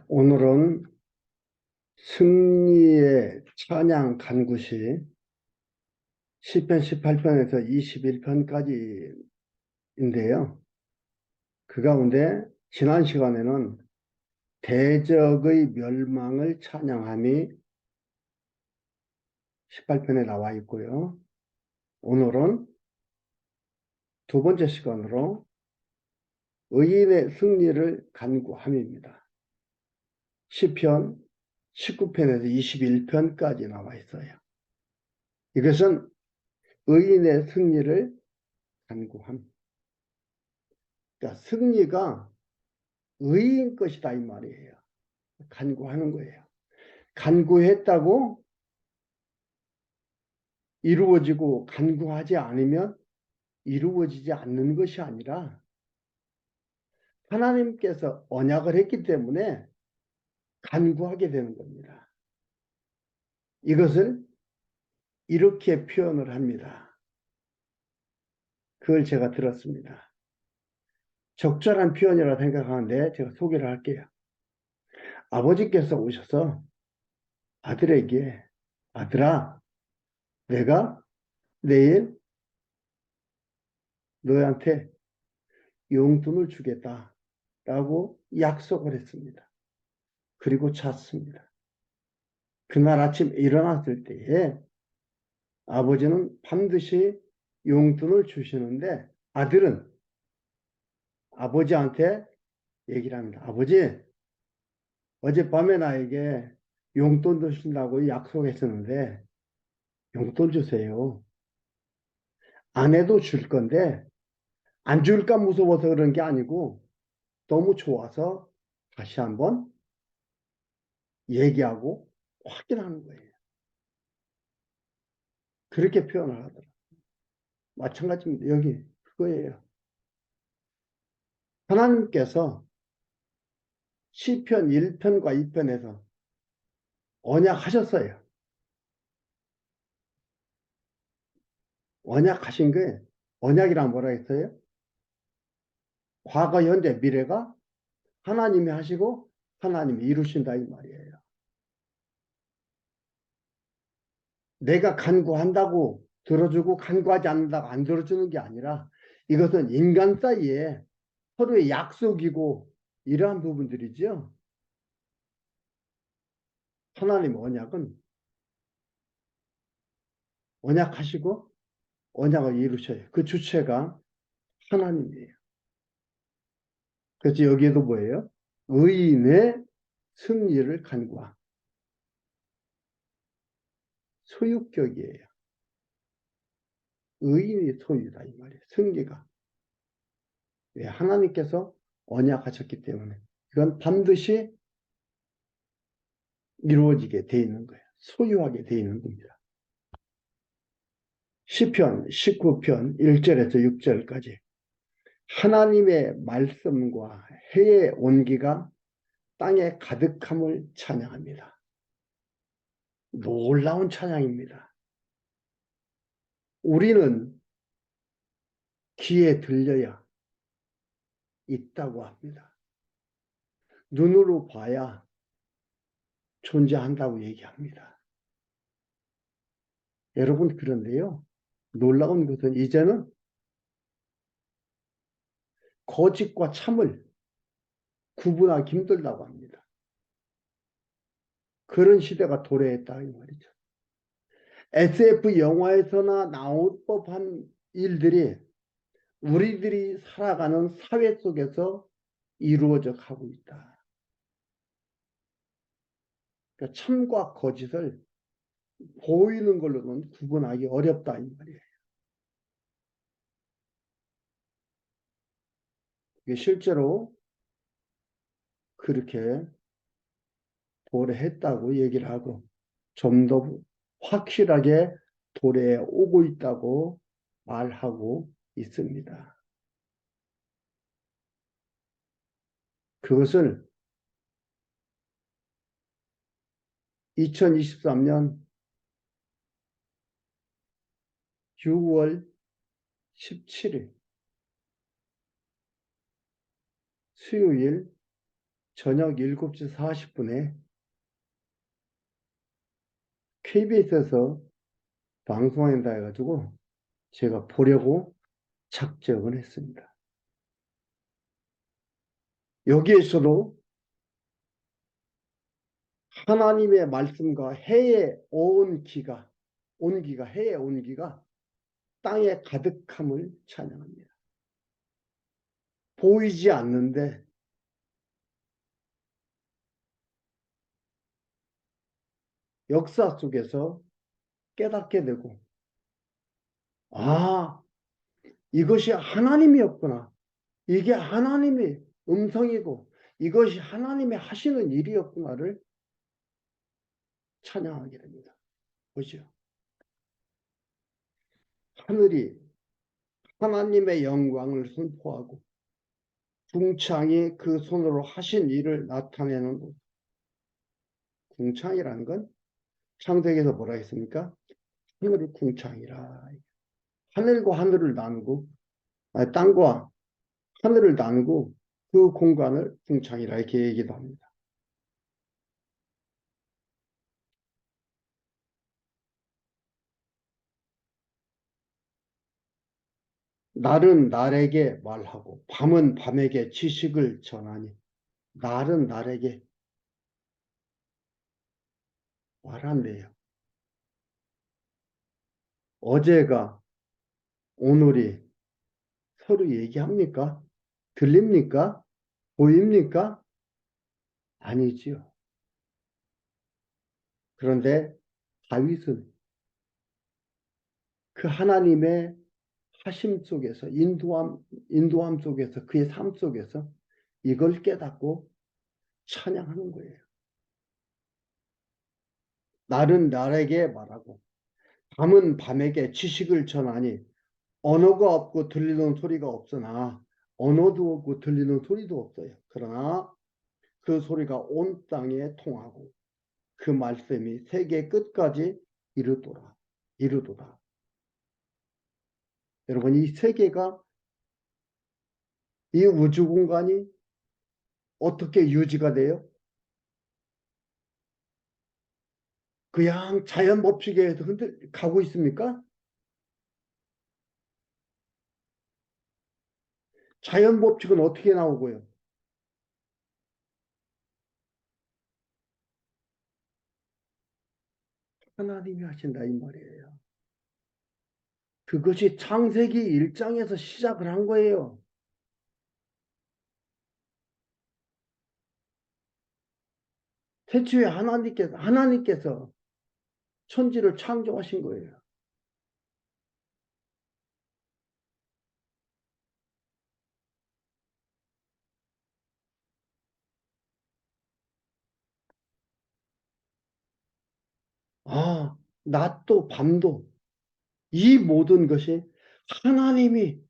오늘은 승리의 찬양 간구시 시편 18편에서 21편까지인데요. 그 가운데 지난 시간에는 대적의 멸망을 찬양함이 18편에 나와 있고요. 오늘은 두 번째 시간으로 의인의 승리를 간구함입니다. 시편 19편에서 21편까지 나와 있어요. 이것은 의인의 승리를 간구함. 그러니까 승리가 의인 것이다 이 말이에요. 간구하는 거예요. 간구했다고 이루어지고 간구하지 않으면 이루어지지 않는 것이 아니라 하나님께서 언약을 했기 때문에 간구하게 되는 겁니다. 이것을 이렇게 표현을 합니다. 그걸 제가 들었습니다. 적절한 표현이라 생각하는데 제가 소개를 할게요. 아버지께서 오셔서 아들에게 아들아, 내가 내일 너한테 용돈을 주겠다라고 약속을 했습니다. 그리고 잤습니다. 그날 아침 일어났을 때에 아버지는 반드시 용돈을 주시는데 아들은 아버지한테 얘기를 합니다. 아버지, 어젯밤에 나에게 용돈 주신다고 약속했었는데 용돈 주세요. 안 해도 줄 건데 안 줄까 무서워서 그런 게 아니고 너무 좋아서 다시 한번 얘기하고 확인하는 거예요. 그렇게 표현을 하더라고요. 마찬가지입니다. 여기 그거예요. 하나님께서 시편 1편과 2편에서 언약하셨어요. 언약하신 게 언약이란 뭐라 했어요? 과거, 현재, 미래가 하나님이 하시고 하나님이 이루신다 이 말이에요. 내가 간구한다고 들어주고 간구하지 않는다고 안 들어주는 게 아니라 이것은 인간 사이에 서로의 약속이고 이러한 부분들이죠. 하나님 언약은 언약하시고 언약을 이루셔요. 그 주체가 하나님이에요. 그래서 여기에도 뭐예요? 의인의 승리를 간구함. 소유격이에요. 의인이 소유다 이 말이에요. 승리가. 왜? 하나님께서 언약하셨기 때문에 이건 반드시 이루어지게 돼 있는 거예요. 소유하게 돼 있는 겁니다. 시편 19편 1절에서 6절까지 하나님의 말씀과 해의 온기가 땅에 가득함을 찬양합니다. 놀라운 찬양입니다. 우리는 귀에 들려야 있다고 합니다. 눈으로 봐야 존재한다고 얘기합니다. 여러분, 그런데요. 놀라운 것은 이제는 거짓과 참을 구분하기 힘들다고 합니다. 그런 시대가 도래했다 이 말이죠. SF 영화에서나 나올 법한 일들이 우리들이 살아가는 사회 속에서 이루어져 가고 있다. 그러니까 참과 거짓을 보이는 걸로는 구분하기 어렵다 이 말이에요. 이게 실제로 그렇게 도래했다고 얘기를 하고 좀 더 확실하게 도래해 오고 있다고 말하고 있습니다. 그것을 2023년 6월 17일 수요일 저녁 7시 40분에 KBS에서 방송한다 해가지고 제가 보려고 작정을 했습니다. 여기에서도 하나님의 말씀과 해의 온기가, 해의 온기가 땅에 가득함을 찬양합니다. 보이지 않는데 역사 속에서 깨닫게 되고, 아, 이것이 하나님이었구나. 이게 하나님의 음성이고, 이것이 하나님의 하시는 일이었구나를 찬양하게 됩니다. 보죠. 하늘이 하나님의 영광을 선포하고, 궁창이 그 손으로 하신 일을 나타내는 것. 궁창이라는 건 창세기에서 뭐라 했습니까? 하늘이 궁창이라. 하늘과 하늘을 나누고, 아니, 땅과 하늘을 나누고 그 공간을 궁창이라 이렇게 얘기도 합니다. 날은 날에게 말하고 밤은 밤에게 지식을 전하니, 날은 날에게 말한대요. 어제가 오늘이 서로 얘기합니까? 들립니까? 보입니까? 아니지요. 그런데 다윗은 그 하나님의 하심 속에서, 인도함 속에서, 그의 삶 속에서 이걸 깨닫고 찬양하는 거예요. 날은 날에게 말하고 밤은 밤에게 지식을 전하니, 언어가 없고 들리는 소리가 없으나, 언어도 없고 들리는 소리도 없어요. 그러나 그 소리가 온 땅에 통하고 그 말씀이 세계 끝까지 이르도다. 여러분, 이 세계가, 이 우주 공간이 어떻게 유지가 돼요? 그냥 자연 법칙에 의해서 가고 있습니까? 자연 법칙은 어떻게 나오고요? 하나님이 하신다 이 말이에요. 그것이 창세기 1장에서 시작을 한 거예요. 태초에 하나님께서 천지를 창조하신 거예요. 아, 낮도 밤도 이 모든 것이 하나님이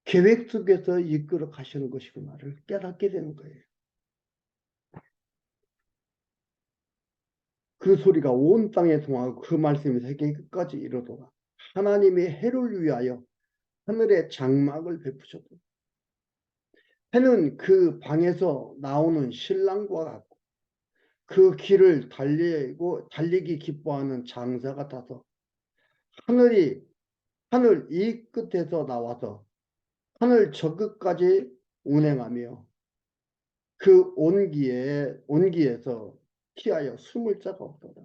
계획 속에서 이끌어 가시는 것이구나를 깨닫게 되는 거예요. 그 소리가 온 땅에 통하고 그 말씀이 세계 끝까지 이르도다. 하나님이 해를 위하여 하늘에 장막을 베푸셨다. 해는 그 방에서 나오는 신랑과 같고, 그 길을 달리기 기뻐하는 장사 같아서, 하늘 이 끝에서 나와서 하늘 저 끝까지 운행하며 그 온기에서 피하여 숨을 자가 없도다.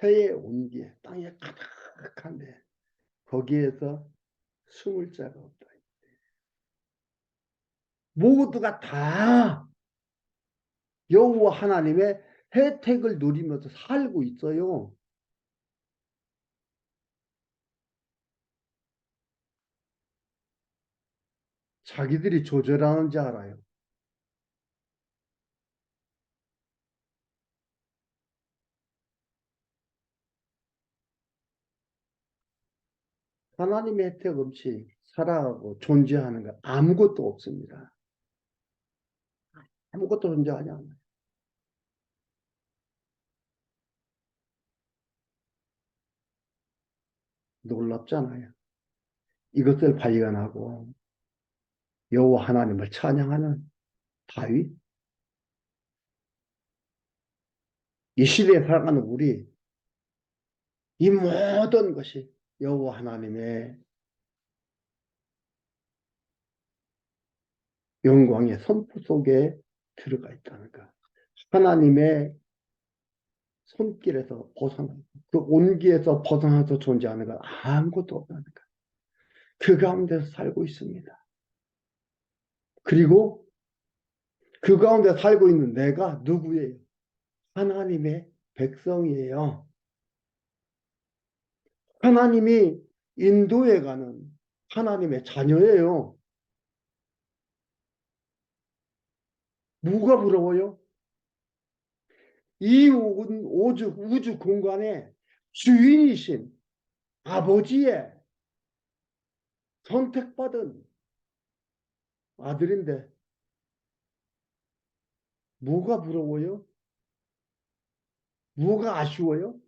해의 온기에 땅에 가득한데 거기에서 숨을 자가 없다. 모두가 다 여호와 하나님의 혜택을 누리면서 살고 있어요. 자기들이 조절하는지 알아요. 하나님의 혜택 없이 살아가고 존재하는 것 아무것도 없습니다. 아무것도 존재하지 않아요. 놀랍잖아요. 이것을 발견하고 여호와 하나님을 찬양하는 다윗, 이 시대에 살아가는 우리, 이 모든 것이 여호와 하나님의 영광의 선포 속에 들어가 있다는 것. 하나님의 손길에서 벗어나고 그 온기에서 벗어나서 존재하는 것 아무것도 없다는 것. 그 가운데서 살고 있습니다. 그리고 그 가운데 살고 있는 내가 누구예요? 하나님의 백성이에요. 하나님이 인도해 가는 하나님의 자녀예요. 뭐가 부러워요? 이 우주 공간의 주인이신 아버지의 선택받은 아들인데 뭐가 부러워요? 뭐가 아쉬워요?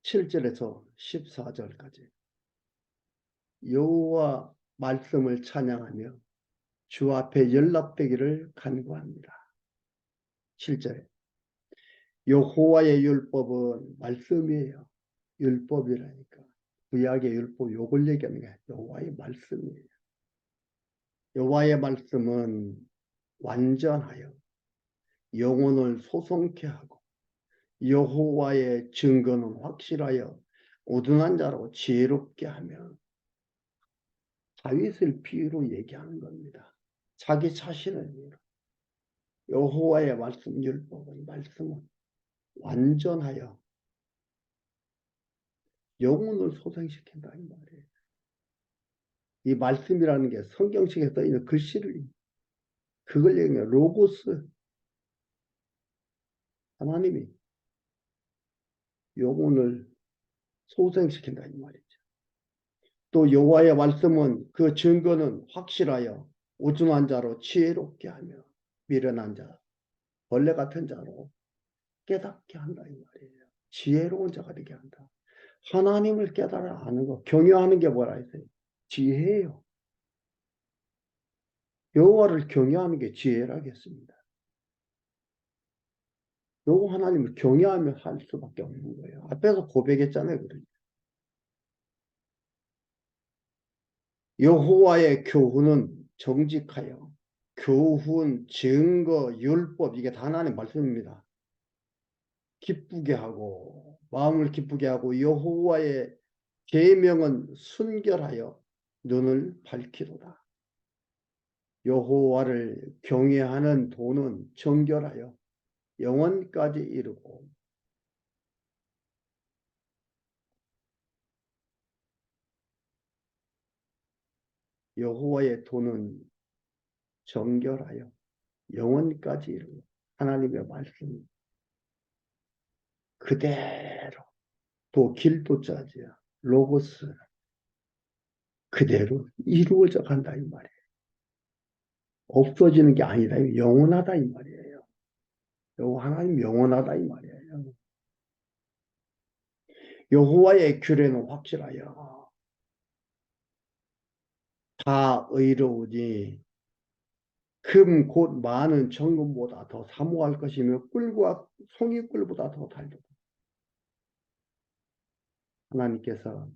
7절에서 14절까지 여호와 말씀을 찬양하며 주 앞에 연락되기를 간구합니다. 7절에 여호와의 율법은 말씀이에요. 율법이라니까. 구약의 율법 요걸 얘기하는 게 여호와의 말씀이에요. 여호와의 말씀은 완전하여 영혼을 소송케 하고 여호와의 증거는 확실하여 우둔한 자로 지혜롭게 하며 다윗을 비유로 얘기하는 겁니다. 자기 자신을 비유로. 여호와의 말씀 율법은 말씀은 완전하여 영혼을 소생시킨다 이 말이에요. 이 말씀이라는 게 성경책에 써 있는 글씨를 그걸 얘기해요. 로고스 하나님이 영혼을 소생시킨다 이 말이죠. 또 여호와의 말씀은 그 증거는 확실하여 우둔한 자로 지혜롭게 하며 미련한 자, 벌레 같은 자로 깨닫게 한다 이 말이에요. 지혜로운 자가 되게 한다. 하나님을 깨달아 아는 거, 경외하는 게 뭐라 했어요? 지혜예요. 여호와를 경외하는 게 지혜라겠습니다. 여호와 하나님을 경외하며 살 수밖에 없는 거예요. 앞에서 고백했잖아요. 그러니까. 여호와의 교훈은 정직하여 교훈, 증거, 율법 이게 다 하나님의 말씀입니다. 기쁘게 하고 마음을 기쁘게 하고 여호와의 계명은 순결하여 눈을 밝히도다. 여호와를 경외하는 도는 정결하여 영원까지 이르고 여호와의 도는 정결하여 영원까지 이르고 하나님의 말씀 그대로 또 길도 짜지야 로고스 그대로 이루어져 간다 이 말이에요. 없어지는 게 아니다. 영원하다 이 말이에요. 하나님 영원하다 이 말이에요. 여호와의 규례는 확실하여 다 의로우니 금 곧 많은 정금보다 더 사모할 것이며 꿀과 송이꿀보다 더 달다. 하나님께서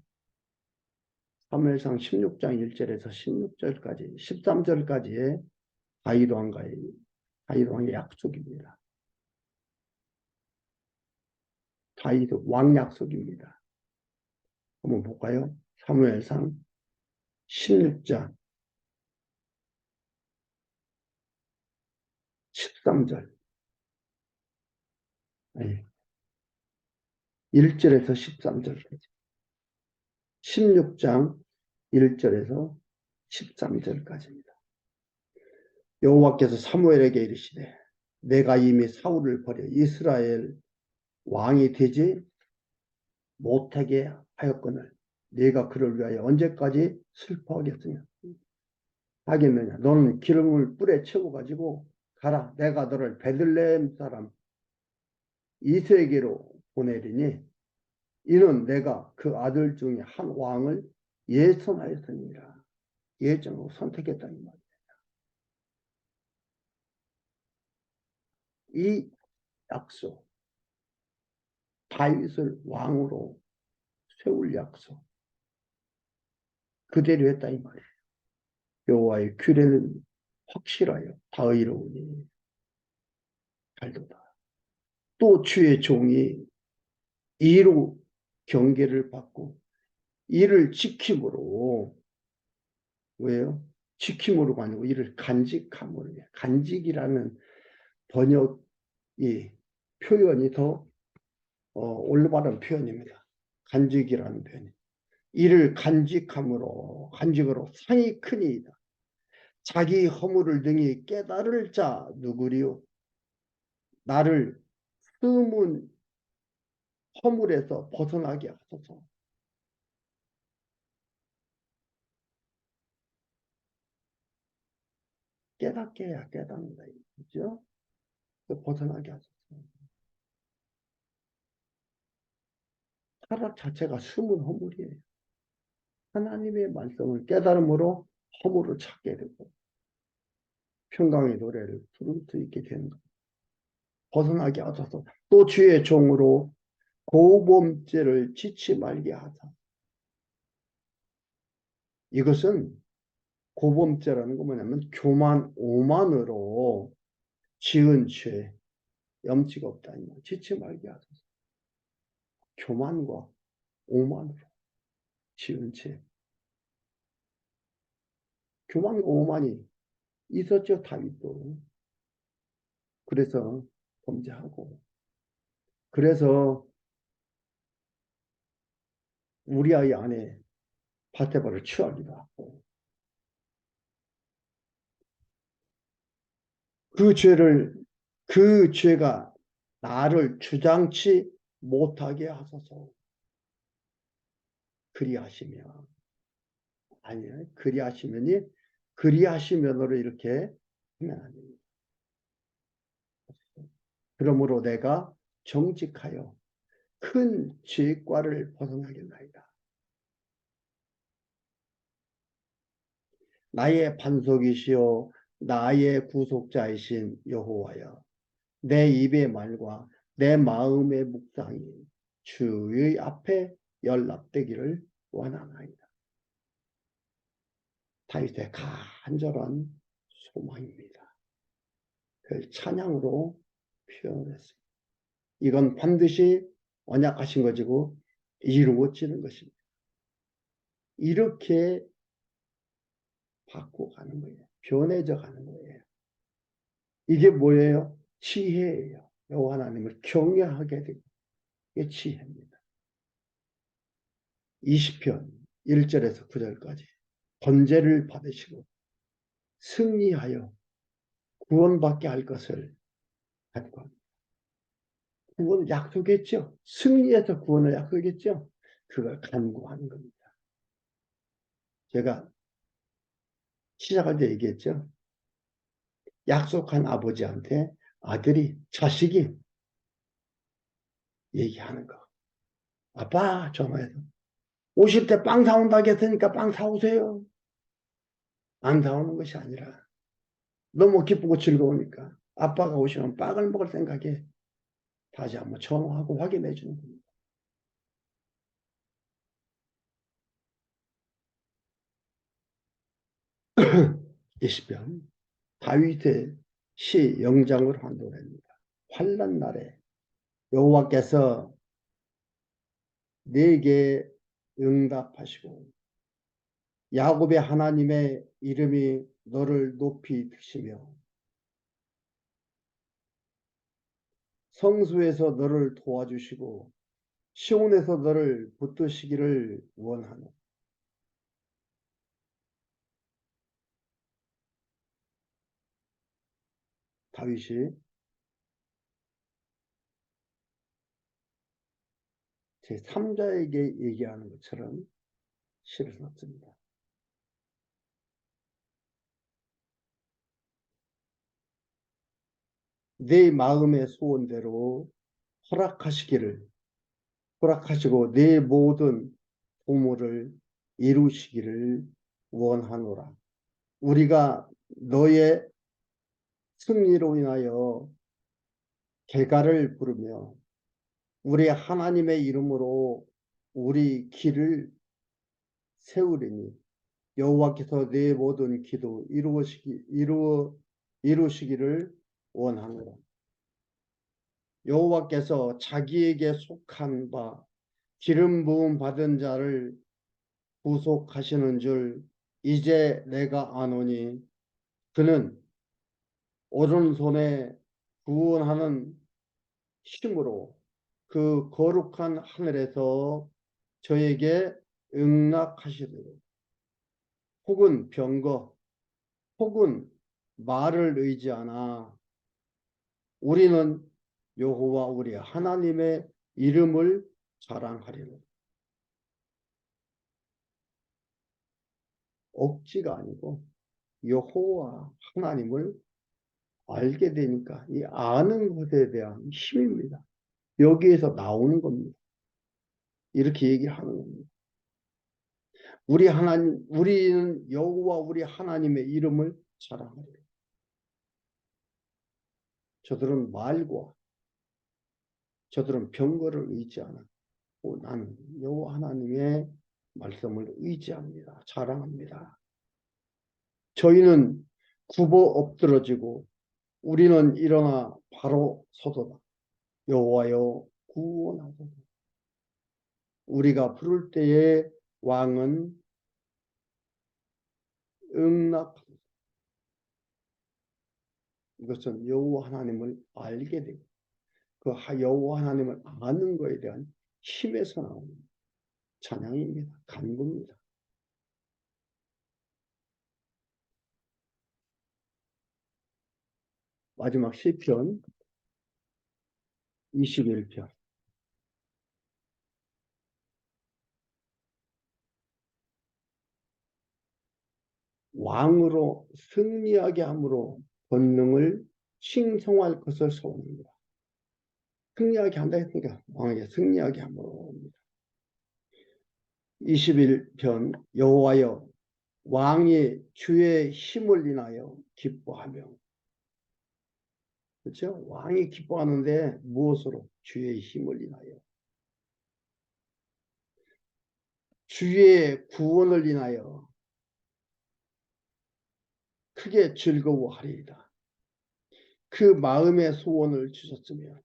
사무엘상 16장 1절에서 16절까지 13절까지의 다윗 왕의 약속입니다. 다윗 왕 약속입니다. 한번 볼까요? 사무엘상 16장 13절 1절에서 13절까지 16장 1절에서 13절까지입니다. 여호와께서 사무엘에게 이르시되 내가 이미 사울을 버려 이스라엘 왕이 되지 못하게 하였거늘 네가 그를 위하여 언제까지 슬퍼하겠느냐 하겠느냐. 너는 기름을 뿔에 채워 가지고 가라. 내가 너를 베들레헴 사람 이세에게로 보내리니 이는 내가 그 아들 중에 한 왕을 예선하였으니라. 예정으로 선택했다 이 말이야. 이 약속, 다윗을 왕으로 세울 약속 그대로 했다 이 말이야. 여호와의 규례는 확실하여 다 의로우니 잘도다. 또 주의 종이 이로 경계를 받고 이를 지킴으로 왜요? 지킴으로가 아니고 이를 간직함으로 해. 간직이라는 번역이 표현이 더 올바른 표현입니다. 간직이라는 표현이. 이를 간직으로 상이 크니이다. 자기 허물을 등이 깨달을 자 누구리요? 나를 숨은 허물에서 벗어나게 하소서. 깨닫게 해야 깨닫는다. 그죠? 벗어나게 하소서. 타락 자체가 숨은 허물이에요. 하나님의 말씀을 깨달음으로 허물을 찾게 되고 평강의 노래를 부를 수 있게 되는 것. 벗어나게 하소서. 또 주의 종으로 고범죄를 짓지 말게 하사. 이것은 고범죄라는 거 뭐냐면 교만, 오만으로 지은 죄, 염치가 없다. 짓지 말게 하소서. 교만과 오만으로 지은 죄. 교만과 오만이 있었죠, 다윗도. 그래서 범죄하고. 그래서 우리 아이 아내 바세바를 취하기도 하고. 그 죄가 나를 주장치 못하게 하소서. 그리하시면. 아니요. 그리하시면으로 이렇게 하면 안 됩니다. 그러므로 내가 정직하여 큰 죄과를 벗어나겠나이다. 나의 반석이시요 나의 구속자이신 여호와여, 내 입의 말과 내 마음의 묵상이 주의 앞에 연락되기를 원하나이다. 다윗의 간절한 소망입니다. 그 찬양으로 표현했습니다. 이건 반드시 언약하신 것이고 이루어지는 것입니다. 이렇게 바꿔가는 거예요. 변해져 가는 거예요. 이게 뭐예요? 지혜예요. 여호와 하나님을 경외하게 되고 이게 지혜입니다. 20편 1절에서 9절까지 번제를 받으시고 승리하여 구원받게 할 것을 간구합니다. 구원을 약속했죠. 승리해서 구원을 약속했죠. 그걸 간구하는 겁니다. 제가 시작할 때 얘기했죠. 약속한 아버지한테 자식이 얘기하는 거. 아빠 전화해서 오실 때 빵 사온다고 했으니까 빵 사오세요. 안 사오는 것이 아니라 너무 기쁘고 즐거우니까 아빠가 오시면 빵을 먹을 생각에 다시 한번 전화하고 확인해 주는 겁니다. 20편 다윗의 시 영장을 한도합니다. 환난 날에 여호와께서 내게 응답하시고 야곱의 하나님의 이름이 너를 높이 드시며 성수에서 너를 도와주시고 시온에서 너를 붙드시기를 원하노. 다윗이 제3자에게 얘기하는 것처럼 시를 썼습니다. 내 마음의 소원대로 허락하시기를, 허락하시고 내 모든 도모를 이루시기를 원하노라. 우리가 너의 승리로 인하여 개가를 부르며 우리 하나님의 이름으로 우리 길을 세우리니 여호와께서 내 모든 기도 이루시기를 원하노라. 여호와께서 자기에게 속한 바 기름 부음 받은 자를 구속하시는 줄 이제 내가 아노니 그는 오른손에 구원하는 힘으로 그 거룩한 하늘에서 저에게 응낙하시도록 혹은 병거 혹은 말을 의지하나 우리는 여호와 우리 하나님의 이름을 자랑하리라. 억지가 아니고 여호와 하나님을 알게 되니까 이 아는 것에 대한 힘입니다. 여기에서 나오는 겁니다. 이렇게 얘기하는 겁니다. 우리는 여호와 우리 하나님의 이름을 자랑하리라. 저들은 말과 저들은 병거를 의지하는 나는 여호와 하나님의 말씀을 의지합니다. 자랑합니다. 저희는 굽어 엎드러지고 우리는 일어나 바로 서도다. 여호와여 구원하소서. 우리가 부를 때에 왕은 응답하소서. 이것은 여호와 하나님을 알게 되고 그 여호와 하나님을 아는 것에 대한 힘에서 나오는 찬양입니다. 간구입니다. 마지막 시편 21편. 왕으로 승리하게 함으로 권능을 칭송할 것을 소원합니다. 승리하게 한다 했으니까 왕에게 승리하게 함으로. 21편 여호와여 왕이 주의 힘을 인하여 기뻐하며. 그렇죠? 왕이 기뻐하는데 무엇으로? 주의 힘을 인하여. 주의 구원을 인하여 크게 즐거워하리이다. 그 마음의 소원을 주셨으면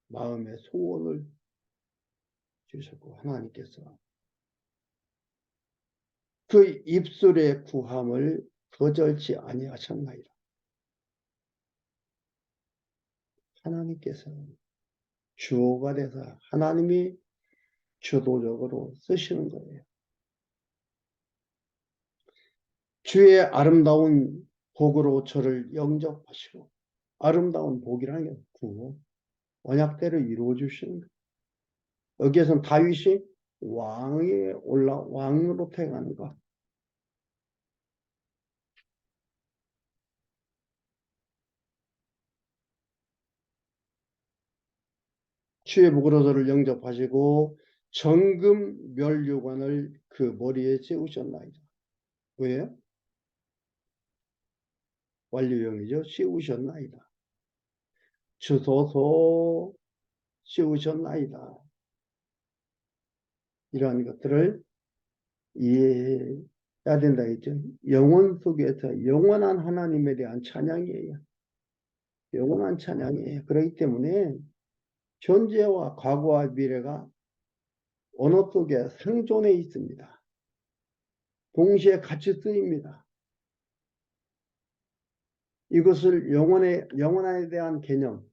마음의 소원을 주셨고 하나님께서 그 입술의 구함을 거절치 아니하셨나이다. 하나님께서 주어가 돼서 하나님이 주도적으로 쓰시는 거예요. 주의 아름다운 복으로 저를 영접하시고 아름다운 복이라는 게 구원, 언약대로 이루어 주시는 거예요. 여기에서는 다윗이 왕으로 태어나는 것. 주의 복으로 저를 영접하시고 정금 면류관을 그 머리에 세우셨나이다. 왜요? 완료형이죠. 씌우셨나이다. 주소서 씌우셨나이다. 이러한 것들을 이해해야 된다 했죠. 영혼 속에서 영원한 하나님에 대한 찬양이에요. 영원한 찬양이에요. 그렇기 때문에 현재와 과거와 미래가 언어 속에 생존해 있습니다. 동시에 같이 쓰입니다. 이것을 영원에 대한 개념,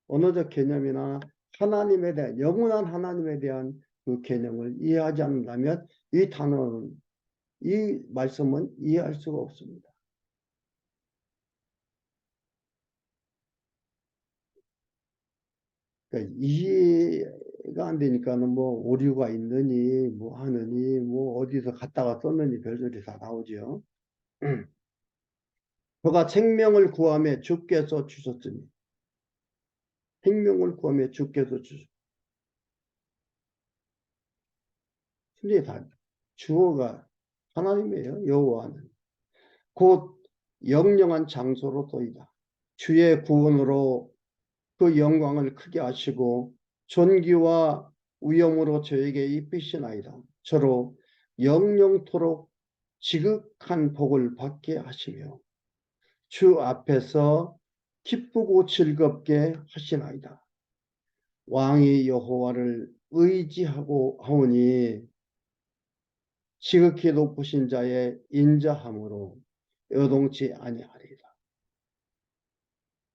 언어적 개념이나 하나님에 대한, 영원한 하나님에 대한 그 개념을 이해하지 않는다면 이 단어는, 이 말씀은 이해할 수가 없습니다. 그러니까 이해가 안 되니까는 뭐 오류가 있느니, 뭐 하느니, 뭐 어디서 갔다가 썼느니 별소리 다 나오죠. 그가 생명을 구하며 주께서 주셨으니 생명을 구하며 주께서 주셨으니 근데 다 주어가 하나님이에요. 여호와는 곧 영영한 장소로소이다. 주의 구원으로 그 영광을 크게 하시고 존귀와 위엄으로 저에게 입히시나이다. 저로 영영토록 지극한 복을 받게 하시며 주 앞에서 기쁘고 즐겁게 하시나이다. 왕이 여호와를 의지하고 하오니 지극히 높으신 자의 인자함으로 요동치 아니하리라.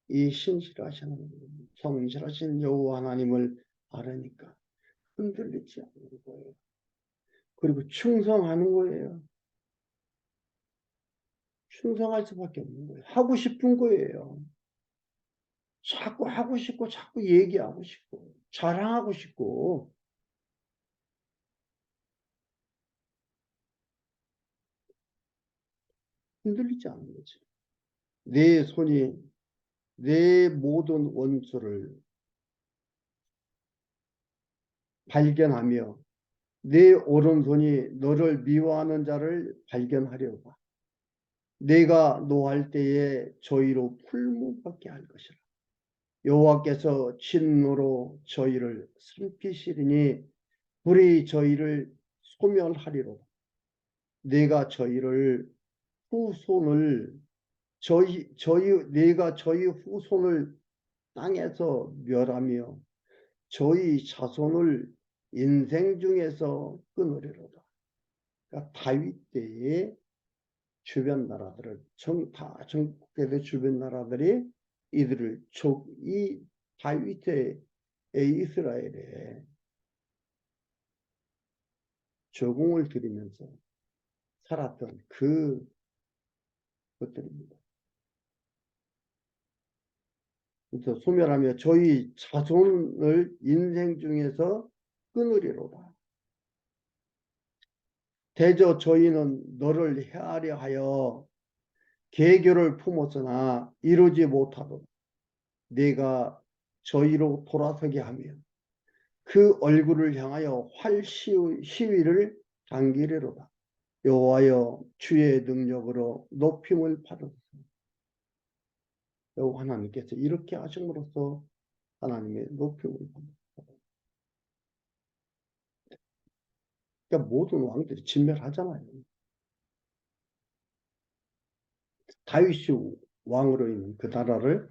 이 신실하신 성실하신 여호와 하나님을 알으니까 흔들리지 않는 거예요. 그리고 충성하는 거예요. 충성할 수밖에 없는 거예요. 하고 싶은 거예요. 자꾸 하고 싶고 자꾸 얘기하고 싶고 자랑하고 싶고 흔들리지 않는 거지. 내 손이 내 모든 원수를 발견하며 내 오른손이 너를 미워하는 자를 발견하려고 내가 노할 때에 저희로 풀무받게 할 것이라. 여호와께서 진노로 저희를 삼키시리니 불이 저희를 소멸하리로다. 내가 저희를 후손을 내가 저희 후손을 땅에서 멸하며 저희 자손을 인생 중에서 끊으리로다. 그러니까 다윗 때에 주변 나라들을 다 정복해서 주변 나라들이 이들을 이 다윗의 이스라엘에 조공을 들이면서 살았던 것들입니다. 그래서 소멸하며 저희 자손을 인생 중에서 끊으리로다. 대저 저희는 너를 헤아려 하여 계교를 품었으나 이루지 못하도록 네가 저희로 돌아서게 하며 그 얼굴을 향하여 활 시위를 당기리로다. 여호와여 주의 능력으로 높임을 받으소서. 여호와 하나님께서 이렇게 하심으로써 하나님의 높임을 받으소서. 그러니까 모든 왕들이 진멸하잖아요. 다윗이 왕으로 있는 그 나라를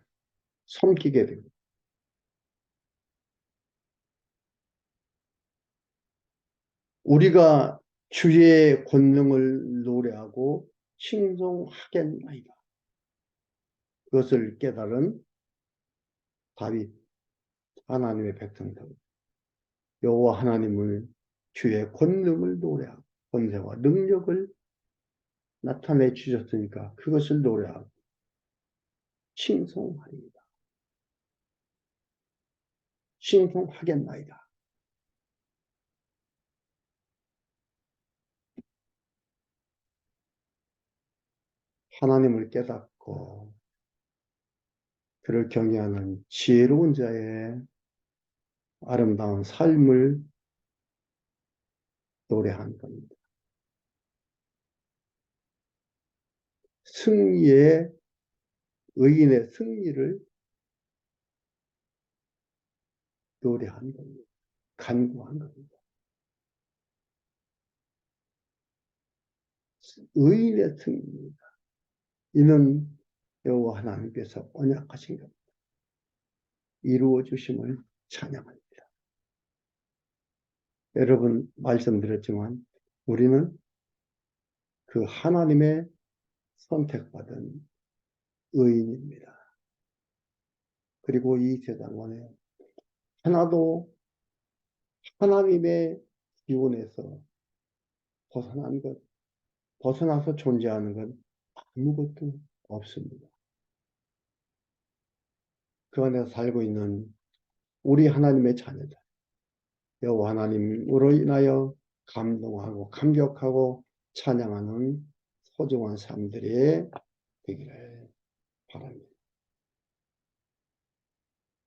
섬기게 되고 우리가 주의 권능을 노래하고 칭송하겠나이다. 그것을 깨달은 다윗 하나님의 백성들 여호와 하나님을 주의 권능을 노래하고 권세와 능력을 나타내 주셨으니까 그것을 노래하고 칭송하리이다. 칭송하겠나이다. 하나님을 깨닫고 그를 경외하는 지혜로운 자의 아름다운 삶을 노래하는 겁니다. 의인의 승리를 노래하는 겁니다. 간구한 겁니다. 의인의 승리입니다. 이는 여호와 하나님께서 언약하신 겁니다. 이루어 주심을 찬양합니다. 여러분 말씀드렸지만 우리는 그 하나님의 선택받은 의인입니다. 그리고 이 세상 안에 하나도 하나님의 기원에서 벗어나서 존재하는 건 아무것도 없습니다. 그 안에서 살고 있는 우리 하나님의 자녀들, 여호와 하나님으로 인하여 감동하고 감격하고 찬양하는 소중한 삶들이 되기를